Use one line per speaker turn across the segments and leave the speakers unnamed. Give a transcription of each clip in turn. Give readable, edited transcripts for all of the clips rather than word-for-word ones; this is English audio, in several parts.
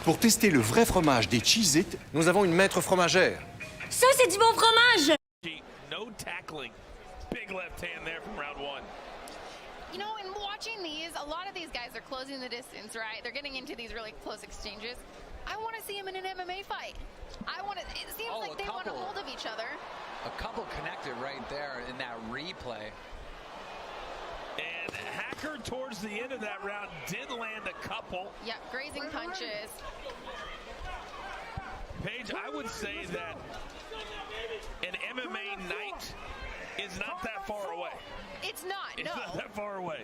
Pour tester le vrai fromage des Cheez-It, nous avons une maître fromagère.
Ça, c'est du bon fromage!
No tackling. Big left hand there from round one.
You know, in watching these, a lot of these guys are closing the distance, right? They're getting into these really close exchanges. I want to see them in an MMA fight. It seems like they want a hold of each other.
A couple connected right there in that replay.
And Hacker towards the end of that round did land a couple.
Yep, grazing punches.
Paige, I would say that an MMA night is not that far away.
It's not,
It's not that far away.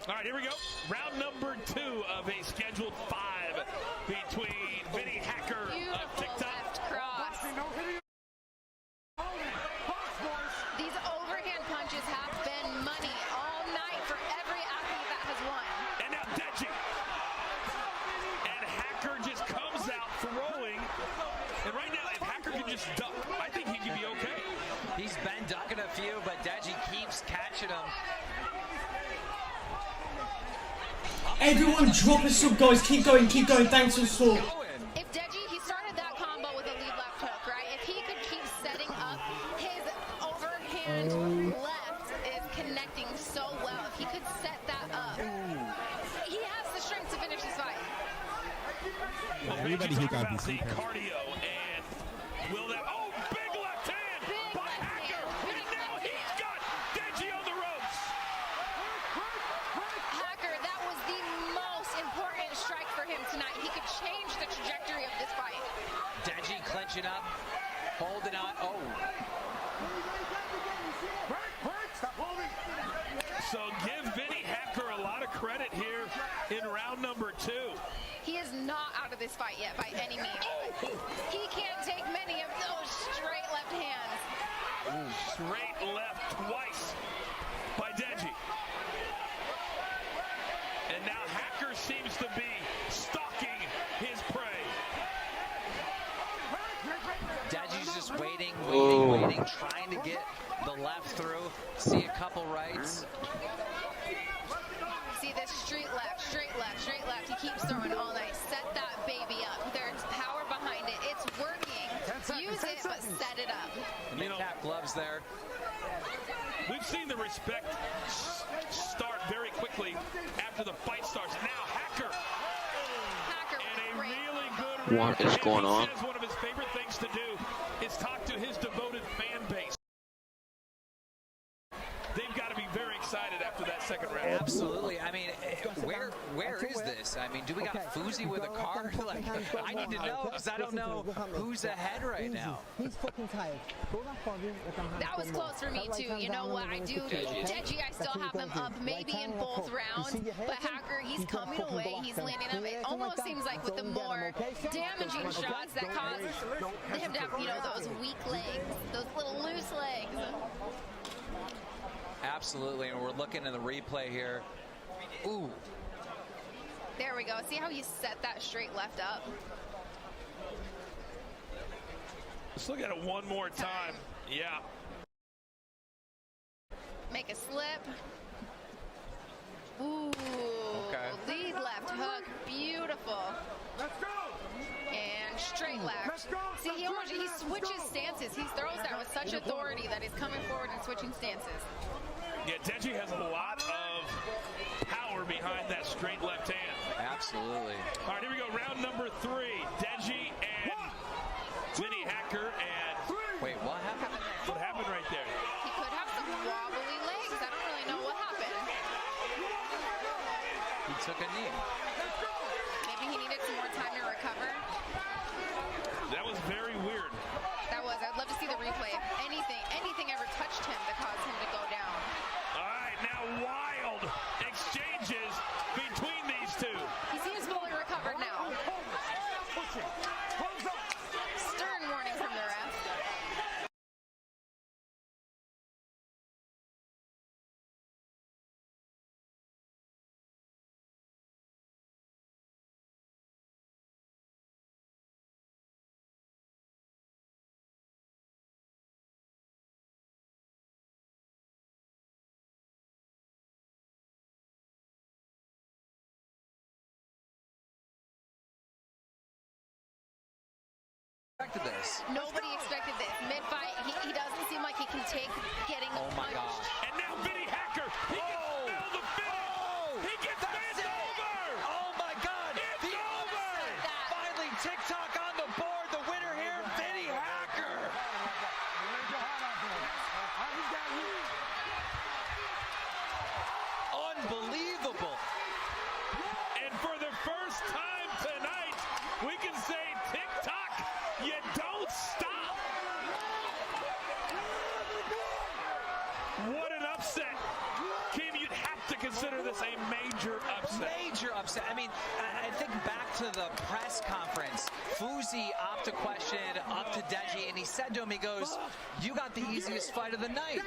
All right, here we go. Round number 2 of a scheduled 5 between Vinny Hacker of TikTok.
Left cross. These overhand punches have been money all night for every athlete that has won.
And now Deji. And Hacker just comes out throwing. And right now, if Hacker can just duck, I think he can be okay.
He's been ducking a few, but Deji keeps catching him.
Everyone drop a sub, guys. Keep going. Thanks for the support.
If Deji, he started that combo with a lead left hook, right? If he could keep setting up, his overhand left is connecting so well. If he could set that up, he has the strength to finish this fight.
Well, everybody here got to be cardio and will that big left hand by Hacker. And now he's got Deji on the ropes.
Hacker, that was the most important strike for him tonight. He could change the trajectory of this fight.
Deji clenching up, holding on.
So give Vinny Hacker a lot of credit here in round number 2.
He is not out of this fight yet by any means. He can't take many of those straight left hands.
Straight left twice by Deji. And now Hacker seems to be stalking his prey.
Deji's just waiting, trying to get the left through. See a couple rights.
See this straight left. He keeps throwing all night. Set that baby up. There's power behind it. It's working. Use it, but set it up.
And the cap gloves there.
We've seen the respect start very quickly after the fight starts. Now Hacker. And a really good
What is going on?
One of his favorite things to do is talk to his devoted fan base. They've got to be very excited after that second round.
Absolutely. I mean, where is this? I mean, do we got Fuzi with a car? Like, I need to know because I don't know who's ahead right now.
He's fucking tired.
That was close for me too. You know what? I do. Deji, I still have him up maybe in both rounds, but Hacker, he's coming away. He's landing up. It almost seems like with the more damaging shots that cause him to have, those weak legs, those little loose legs.
Absolutely, and we're looking at the replay here. Ooh.
There we go. See how he set that straight left up?
Let's look at it one more time. Yeah.
Make a slip. Ooh.
Okay.
Lead left hook. Beautiful.
Let's go.
And straight left. See, he switches stances. He throws that with such authority that he's coming forward and switching stances.
Yeah, Deji has a lot of power behind that straight left hand.
Absolutely.
All right, here we go. Round number 3. Deji and Vinny Hacker. And
wait, what happened?
What happened right there?
He could have some wobbly legs. I don't really know what happened.
He took a knee.
Maybe he needed some more time to recover.
That was very weird.
That was. I'd love to see the replay. If anything ever touched him to cause him to go down.
All right, now wild exchanges between these two.
He seems fully recovered now. Stern warning from the ref.
Expected this.
Nobody expected this. Mid-fight, he doesn't seem like he can take getting
Oh my
punched.
God.
And now Vinny Hacker, he can smell the finish. He gets bent over.
Oh my God.
It's
The
over.
Finally, TikTok on the board. The winner here, Vinny Hacker. Unbelievable.
And for the first time tonight, we can say, TikTok, you don't stop. What an upset. Kim, you'd have to consider this a major upset.
Major upset. I mean, I think back to the press conference. Fuzi opted to question up to Deji, and he said to him, he goes, "You got the easiest fight of the night."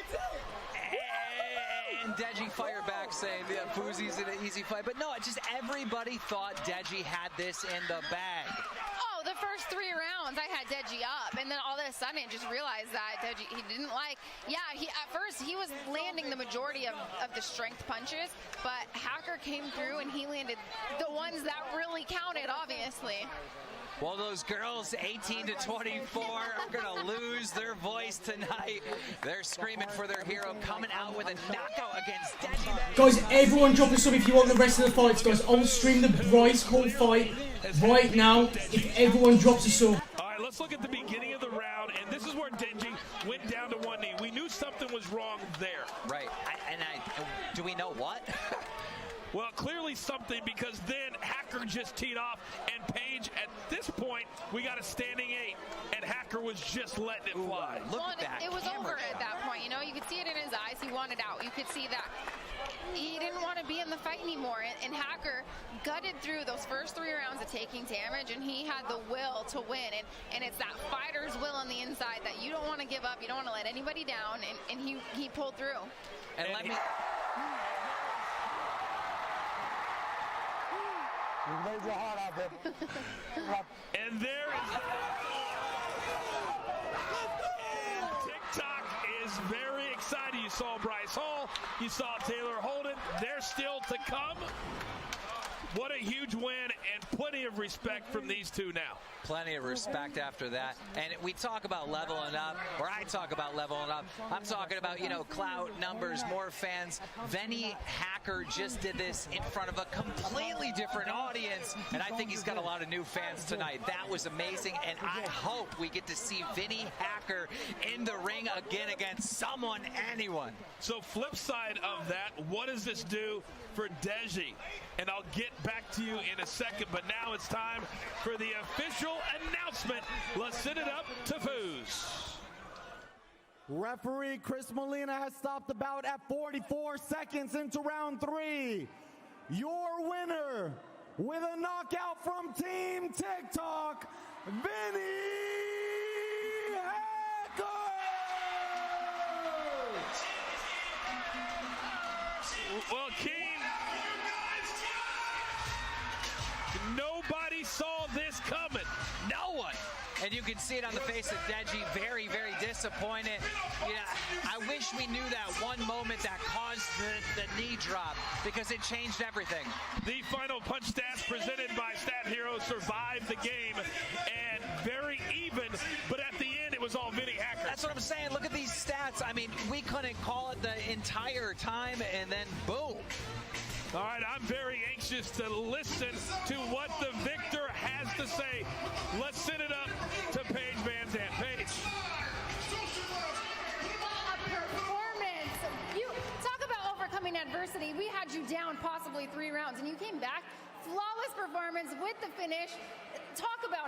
And Deji fired back saying, yeah, Fuzi's in an easy fight. But no, just everybody thought Deji had this in the bag.
Oh, the first 3 rounds, I had Deji up, and then all of a sudden, I just realized that Deji, he didn't like. Yeah, at first he was landing the majority of the strength punches, but Hacker came through and he landed the ones that really counted, obviously.
Well, those girls, 18 to 24, are going to lose their voice tonight. They're screaming for their hero, coming out with a knockout against Deji.
Guys, everyone drop a sub if you want the rest of the fights, guys. I'll stream the Bryce Hall fight right now if everyone drops a sub.
All right, let's look at the beginning of the round, and this is where Deji went down to one knee. We knew something was wrong there.
Right. Do we know what?
Well, clearly something, because then Hacker just teed off, and Page, at this point, we got a standing 8, and Hacker was just letting it fly.
Look at that.
It was
camera
over at
shot.
that point, you know? You could see it in his eyes. He wanted out. You could see that he didn't want to be in the fight anymore, and Hacker gutted through those first 3 rounds of taking damage, and he had the will to win, and it's that fighter's will on the inside that you don't want to give up, you don't want to let anybody down, and he pulled through.
And let me...
And there is... TikTok is very excited. You saw Bryce Hall. You saw Taylor Holden. They're still to come. What a huge win, and plenty of respect from these two now.
Plenty of respect after that. And we talk about leveling up, or I talk about leveling up. I'm talking about, clout, numbers, more fans. Vinny Hacker just did this in front of a completely different audience, and I think he's got a lot of new fans tonight. That was amazing, and I hope we get to see Vinny Hacker in the ring again against someone, anyone.
So flip side of that, what does this do for Deji? And I'll get back to you in a second, but now it's time for the official announcement. Let's send it up to Foos.
Referee Chris Molina has stopped the bout at 44 seconds into round 3. Your winner with a knockout from Team TikTok, Vinny Hacker!
Well, King, nobody saw this coming.
No one. And you can see it on the face of Deji, very, very disappointed. I wish we knew that one moment that caused the knee drop, because it changed everything.
The final punch stats presented by Stat Hero survived the game, and very even, but at the end it was all Vinny Hacker.
That's what I'm saying. Look at these stats. I mean, we couldn't call it the entire time, and then boom.
All right, I'm very anxious to listen to what the victor has to say. Let's send it up to Paige Van Zandt. Paige.
A performance. You talk about overcoming adversity. We had you down possibly 3 rounds, and you came back. Flawless performance with the finish. Talk about